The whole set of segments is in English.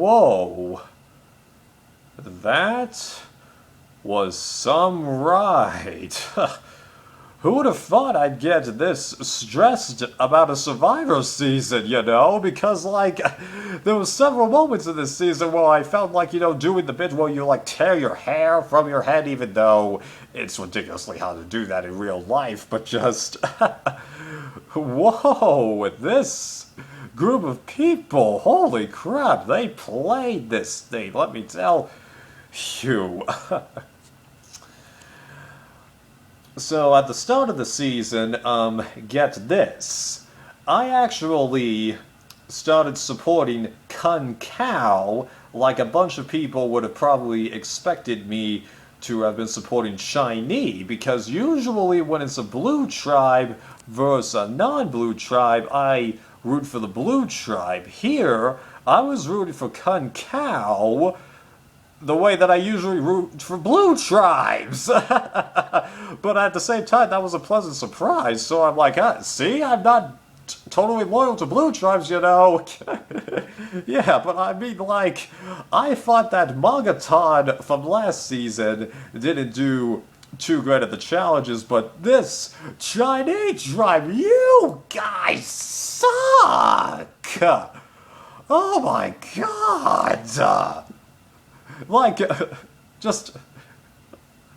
Whoa. That was some ride. Who would have thought I'd get this stressed about a Survivor season, you know? Because, like, there were several moments in this season where I felt like, you know, doing the bit where you, like, tear your hair from your head, even though it's ridiculously hard to do that in real life, but just... Whoa, with this group of people, holy crap, they played this thing, let me tell you. So, at the start of the season, get this. I actually started supporting Kun Kao like a bunch of people would have probably expected me to have been supporting Chinese, because usually when it's a blue tribe versus a non-blue tribe, I root for the blue tribe. Here, I was rooting for Kun Kao the way that I usually root for blue tribes. But at the same time, that was a pleasant surprise. So I'm like, see, I'm not totally loyal to blue tribes, you know. Yeah, but I mean, like, I thought that Magaton from last season didn't do too great at the challenges, but this Chinese tribe, you guys suck! Oh my god! Like, just...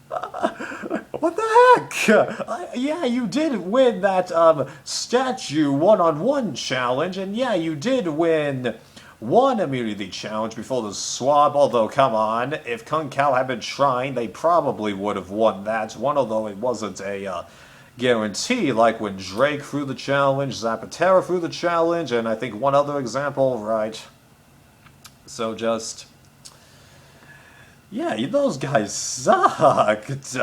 What the heck? Yeah, you did win that, statue one-on-one challenge, and yeah, you did win one immunity challenge before the swab, although, come on, if Kung Kao had been trying, they probably would have won that one, although it wasn't a, guarantee, like when Drake threw the challenge, Zapatera threw the challenge, and I think one other example, right? So just... Yeah, those guys sucked!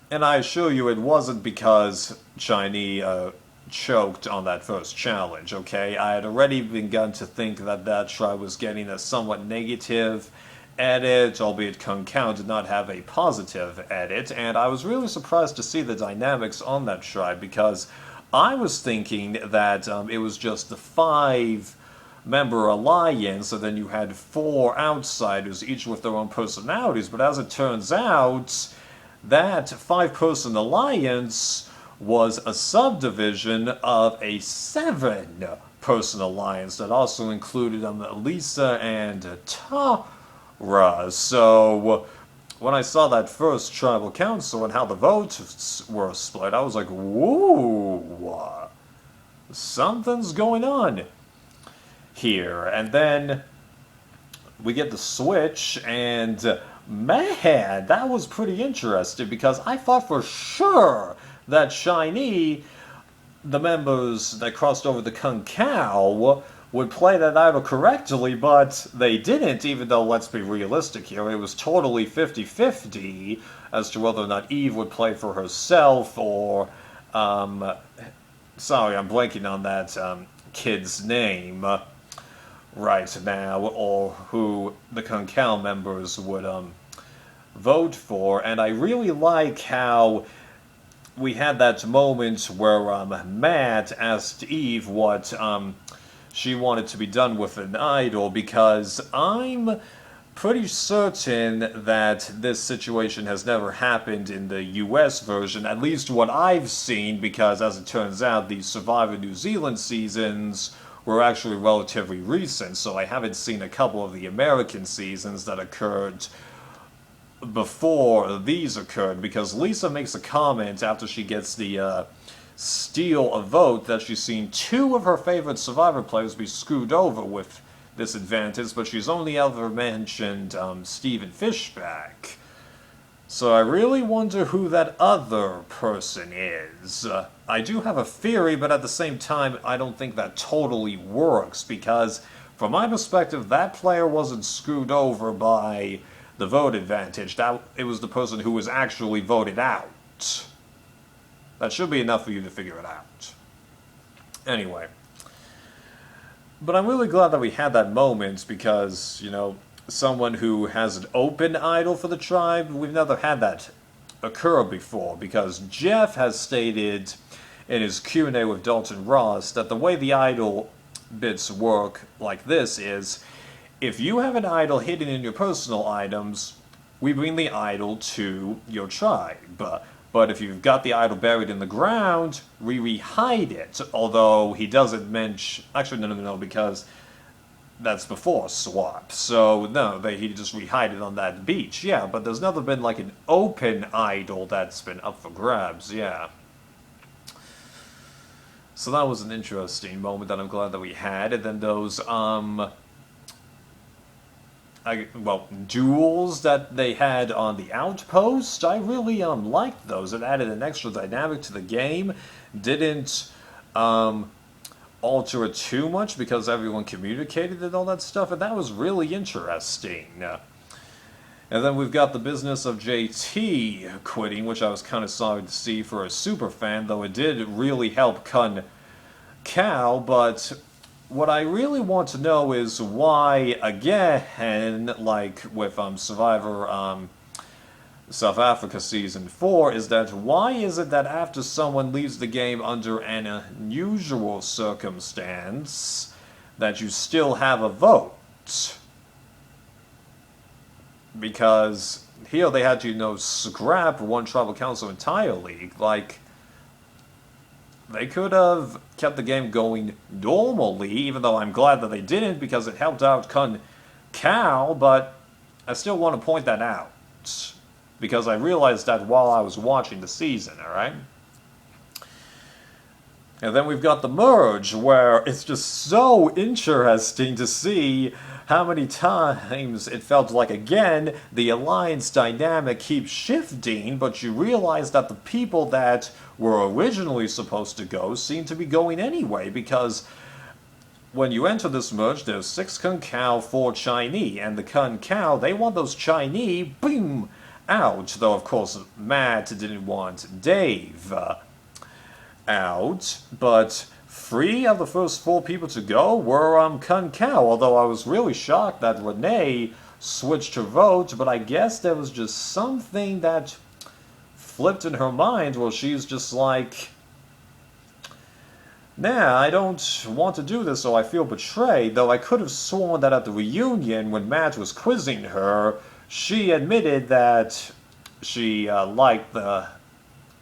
And I assure you it wasn't because Chinese choked on that first challenge, okay? I had already begun to think that that tribe was getting a somewhat negative edit, albeit Kung Kao did not have a positive edit, and I was really surprised to see the dynamics on that tribe, because I was thinking that it was just the 5-member alliance, and then you had 4 outsiders, each with their own personalities, but as it turns out, that 5-person alliance was a subdivision of a 7-person alliance that also included Lisa and Tara. So when I saw that first tribal council and how the votes were split, I was like, whoa, something's going on here. And then we get the switch, and man, that was pretty interesting, because I thought for sure that Chinese, the members that crossed over the Kung Kao, would play that idol correctly, but they didn't, even though, let's be realistic here, it was totally 50-50 as to whether or not Eve would play for herself, or, sorry, I'm blanking on that, kid's name right now, or who the Kung Kao members would vote for. And I really like how we had that moment where Matt asked Eve what she wanted to be done with an idol, because I'm pretty certain that this situation has never happened in the US version, at least what I've seen, because as it turns out, the Survivor New Zealand seasons were actually relatively recent, so I haven't seen a couple of the American seasons that occurred before these occurred, because Lisa makes a comment after she gets the steal a vote that she's seen 2 of her favorite Survivor players be screwed over with this advantage, but she's only ever mentioned Steven Fishback. So I really wonder who that other person is. I do have a theory, but at the same time, I don't think that totally works, because from my perspective, that player wasn't screwed over by the vote advantage. It was the person who was actually voted out. That should be enough for you to figure it out. Anyway. But I'm really glad that we had that moment, because, you know, someone who has an open idol for the tribe, we've never had that occur before, because Jeff has stated in his Q&A with Dalton Ross that the way the idol bits work like this is, if you have an idol hidden in your personal items, we bring the idol to your tribe. But if you've got the idol buried in the ground, we rehide it. Although he doesn't mention... Actually, no, because that's before swap. So, no, he just rehide it on that beach. Yeah, but there's never been, like, an open idol that's been up for grabs, yeah. So that was an interesting moment that I'm glad that we had. And then those, duels that they had on the outpost, I really liked those. It added an extra dynamic to the game. Didn't alter it too much because everyone communicated and all that stuff, and that was really interesting. And then we've got the business of JT quitting, which I was kind of sorry to see for a super fan, though it did really help Kun Kao, but what I really want to know is why, again, like with Survivor South Africa Season 4, is that why is it that after someone leaves the game under an unusual circumstance, that you still have a vote? Because here they had to, scrap one tribal council entirely. Like, they could have kept the game going normally, even though I'm glad that they didn't, because it helped out Kun Kao, but I still want to point that out. Because I realized that while I was watching the season, alright? And then we've got the merge, where it's just so interesting to see how many times it felt like, again, the alliance dynamic keeps shifting, but you realize that the people that were originally supposed to go seem to be going anyway, because when you enter this merge, there's 6 Kun Kao, 4 Chinese, and the Kun Kao, they want those Chinese, boom, out, though of course Matt didn't want Dave out, but 3 of the first 4 people to go were Kun Kao, although I was really shocked that Renee switched her vote, but I guess there was just something that flipped in her mind where she's just like, nah, I don't want to do this, so I feel betrayed, though I could have sworn that at the reunion when Matt was quizzing her, she admitted that she liked the...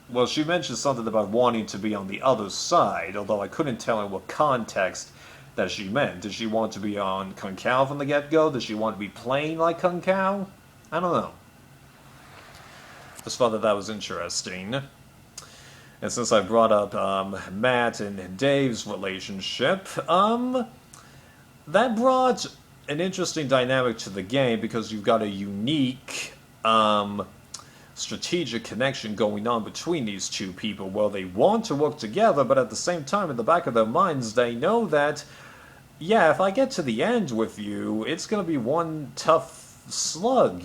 Well, she mentioned something about wanting to be on the other side, although I couldn't tell in what context that she meant. Did she want to be on Kun Kao from the get-go? Did she want to be playing like Kun Kao? I don't know. Just thought that was interesting. And since I brought up Matt and Dave's relationship, that brought an interesting dynamic to the game because you've got a unique strategic connection going on between these two people. Well, they want to work together, but at the same time, in the back of their minds, they know that, yeah, if I get to the end with you, it's going to be one tough slug,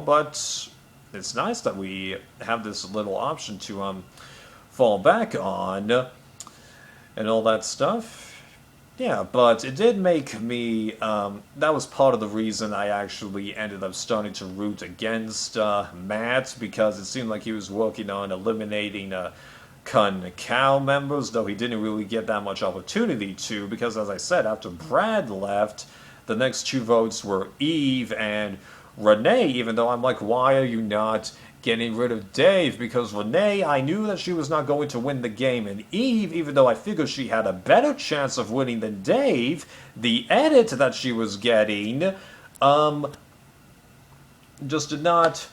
but it's nice that we have this little option to fall back on and all that stuff. Yeah, but it did make me, that was part of the reason I actually ended up starting to root against Matt, because it seemed like he was working on eliminating Kun Kao members, though he didn't really get that much opportunity to, because as I said, after Brad left, the next 2 votes were Eve and Renee, even though I'm like, why are you not getting rid of Dave? Because Renee, I knew that she was not going to win the game, and Eve, even though I figured she had a better chance of winning than Dave, the edit that she was getting, just did not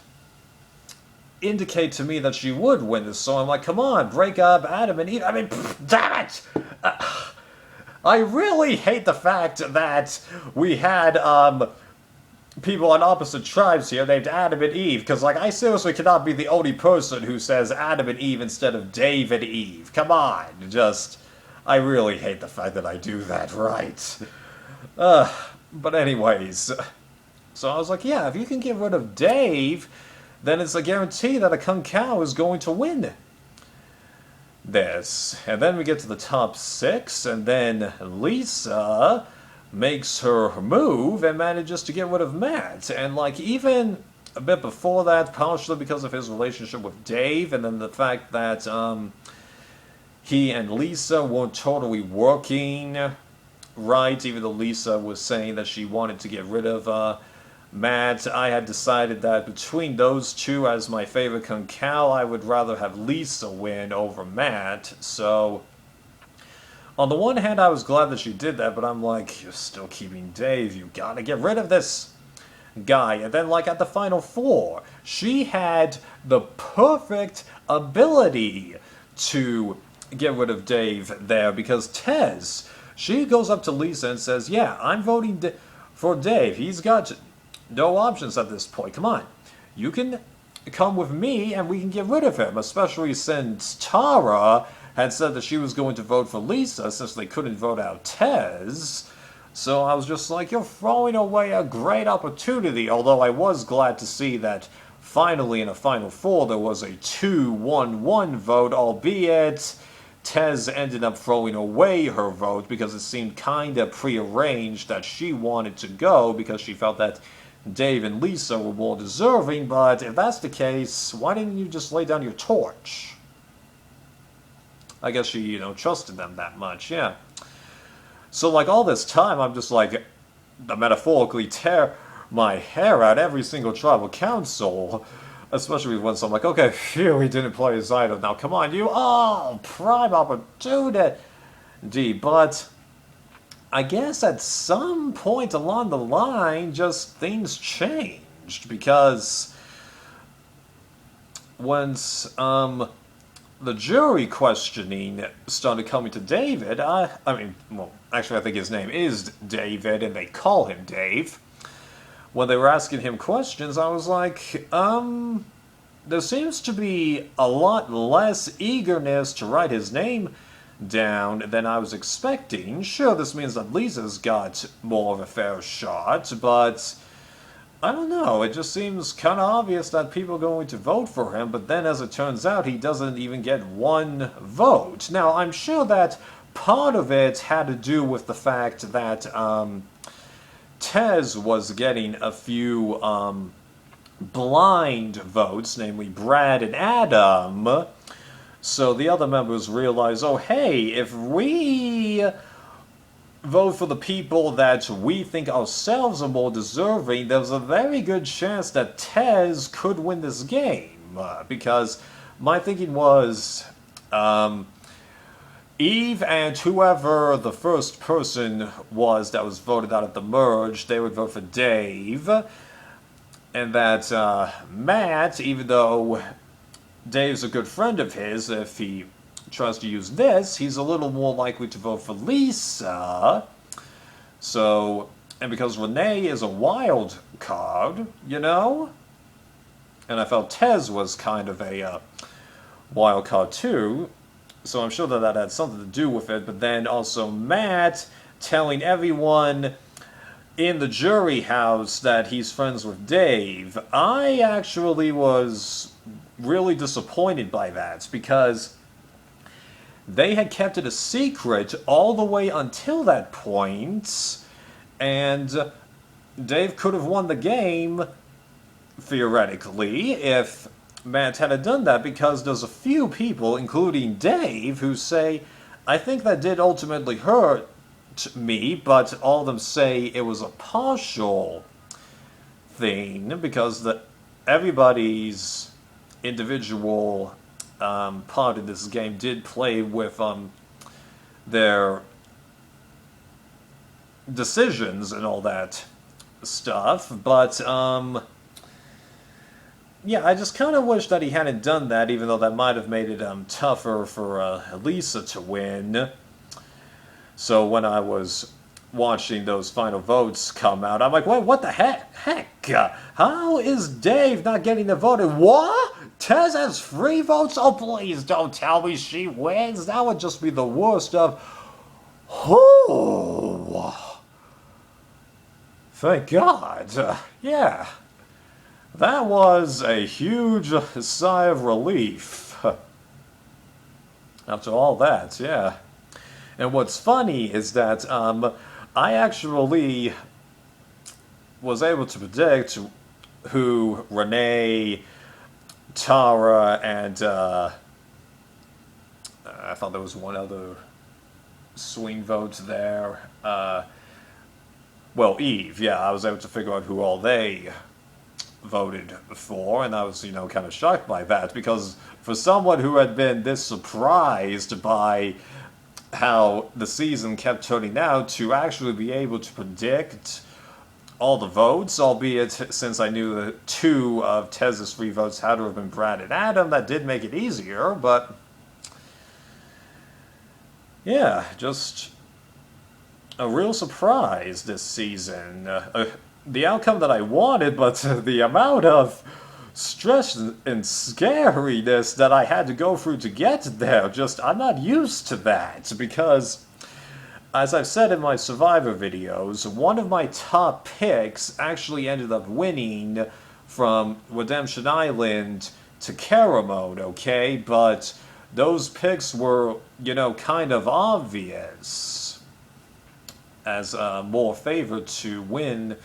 indicate to me that she would win this, so I'm like, come on, break up Adam and Eve. I mean, damn it! I really hate the fact that we had, people on opposite tribes here named Adam and Eve, because, like, I seriously cannot be the only person who says Adam and Eve instead of Dave and Eve. Come on, I really hate the fact that I do that, right? But anyways, so I was like, yeah, if you can get rid of Dave, then it's a guarantee that a Kun Kao is going to win this. And then we get to the top 6, and then Lisa makes her move and manages to get rid of Matt. And, like, even a bit before that, partially because of his relationship with Dave, and then the fact that he and Lisa weren't totally working right, even though Lisa was saying that she wanted to get rid of Matt, I had decided that between those two as my favorite Concal, I would rather have Lisa win over Matt. So, on the one hand, I was glad that she did that, but I'm like, you're still keeping Dave. You gotta get rid of this guy. And then, like, at the Final Four, she had the perfect ability to get rid of Dave there because Tez, she goes up to Lisa and says, yeah, I'm voting for Dave. He's got no options at this point. Come on. You can come with me and we can get rid of him, especially since Tara had said that she was going to vote for Lisa since they couldn't vote out Tez. So I was just like, you're throwing away a great opportunity, although I was glad to see that finally in a Final Four there was a 2-1-1 vote, albeit Tez ended up throwing away her vote because it seemed kinda prearranged that she wanted to go because she felt that Dave and Lisa were more deserving, but if that's the case, why didn't you just lay down your torch? I guess she, trusted them that much, yeah. So, like, all this time, I'm just like, metaphorically tear my hair out every single tribal council. Especially once I'm like, okay, phew, he didn't play his item. Now, come on, prime opportunity. But I guess at some point along the line, just things changed. Because once, the jury questioning started coming to David, actually I think his name is David, and they call him Dave. When they were asking him questions, I was like, there seems to be a lot less eagerness to write his name down than I was expecting. Sure, this means that Lisa's got more of a fair shot, but I don't know, it just seems kind of obvious that people are going to vote for him, but then as it turns out, he doesn't even get one vote. Now, I'm sure that part of it had to do with the fact that Tez was getting a few blind votes, namely Brad and Adam. So the other members realized, oh hey, if we vote for the people that we think ourselves are more deserving, there's a very good chance that Tez could win this game. Because my thinking was, Eve and whoever the first person was that was voted out at the merge, they would vote for Dave. And that Matt, even though Dave's a good friend of his, if he tries to use this, he's a little more likely to vote for Lisa. So, and because Renee is a wild card, and I felt Tez was kind of a wild card too, so I'm sure that that had something to do with it, but then also Matt telling everyone in the jury house that he's friends with Dave. I actually was really disappointed by that, because they had kept it a secret all the way until that point, and Dave could have won the game, theoretically, if Matt had done that, because there's a few people, including Dave, who say, I think that did ultimately hurt me, but all of them say it was a partial thing, because everybody's individual part in this game did play with their decisions and all that stuff, but yeah, I just kind of wish that he hadn't done that, even though that might have made it tougher for Lisa to win. So when I was watching those final votes come out, I'm like, wait, what the heck? How is Dave not getting the vote? What? Tez has 3 votes? Oh, please don't tell me she wins. That would just be the worst of... Oh, thank God. Yeah. That was a huge sigh of relief. After all that, yeah. And what's funny is that I actually was able to predict who Renee, Tara, and I thought there was one other swing votes there. Well, Eve, yeah, I was able to figure out who all they voted for, and I was, kind of shocked by that, because for someone who had been this surprised by how the season kept turning out, to actually be able to predict all the votes, albeit since I knew that 2 of Tez's 3 votes had to have been Brad and Adam, that did make it easier, but yeah, just a real surprise this season. The outcome that I wanted, but the amount of stress and scariness that I had to go through to get there, I'm not used to that, because, as I've said in my Survivor videos, one of my top picks actually ended up winning from Redemption Island to Kara Mode, okay? But those picks were, kind of obvious as more favored to win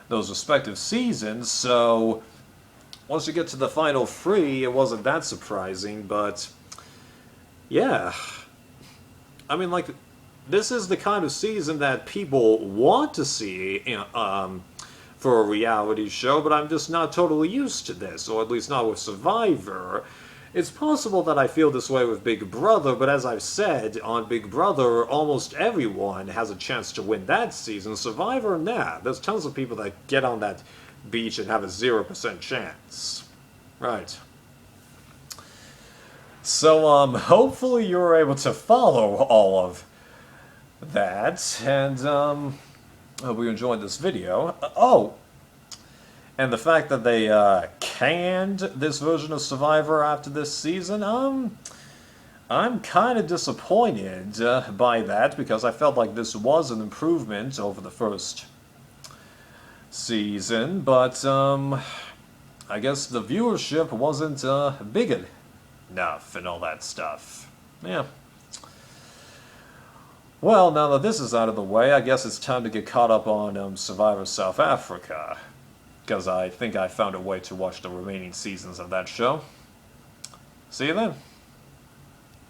those respective seasons, so once you get to the final 3, it wasn't that surprising, but yeah. I mean, like, this is the kind of season that people want to see for a reality show, but I'm just not totally used to this, or at least not with Survivor. It's possible that I feel this way with Big Brother, but as I've said, on Big Brother, almost everyone has a chance to win that season. Survivor, nah. There's tons of people that get on that beach and have a 0% chance. Right. So, hopefully you were able to follow all of that, and, hope you enjoyed this video. Oh! And the fact that they canned this version of Survivor after this season, I'm kind of disappointed by that, because I felt like this was an improvement over the first season, but I guess the viewership wasn't big enough and all that stuff. Yeah. Well, now that this is out of the way, I guess it's time to get caught up on Survivor South Africa, because I think I found a way to watch the remaining seasons of that show. See you then.